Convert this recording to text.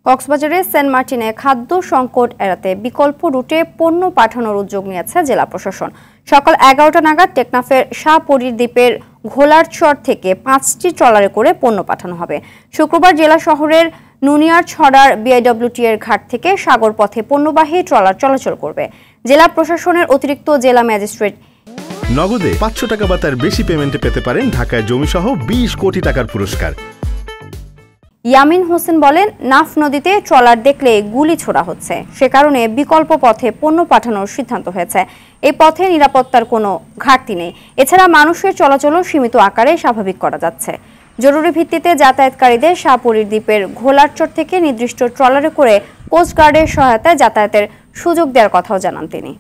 কক্সবাজারে সেন্ট মার্টিনে খাদ্য সংকট এড়াতে বিকল্প রুটে পণ্য পাঠানোর উদ্যোগ নিয়েছে জেলা প্রশাসন। সকাল 11টা নাগাদ টেকনাফের শাহপরীর দ্বীপের ঘোলারচর থেকে 5টি ট্রলারে করে পণ্য পাঠানো হবে। শুক্রবার জেলা শহরের নুনিয়ারছড়ার বিআইডব্লিউটি-এর ঘাট থেকে সাগর পথে পণ্যবাহী ট্রলার চলাচল করবে। জেলা প্রশাসনের অতিরিক্ত জেলা ম্যাজিস্ট্রেট নগদে 500 টাকা বা তার বেশি পেমেন্টে পেতে পারেন ঢাকায় জমিসহ 20 কোটি টাকার পুরস্কার। ইয়ামিন হোসেন বলেন, নাফ নদীতে ট্রলার দেখলে গুলি ছোড়া হচ্ছে, সে কারণে বিকল্প পথে পণ্য পাঠানোর সিদ্ধান্ত হয়েছে। এই পথে নিরাপত্তার কোনো ঘাটতি নেই। এছাড়া মানুষের চলাচলও সীমিত আকারে স্বাভাবিক করা যাচ্ছে। জরুরি ভিত্তিতে যাতায়াতকারীদের শাহপরীর দ্বীপের ঘোলারচর থেকে নির্দিষ্ট ট্রলারে করে কোস্টগার্ডের সহায়তায় যাতায়াতের সুযোগ দেওয়ার কথাও জানান তিনি।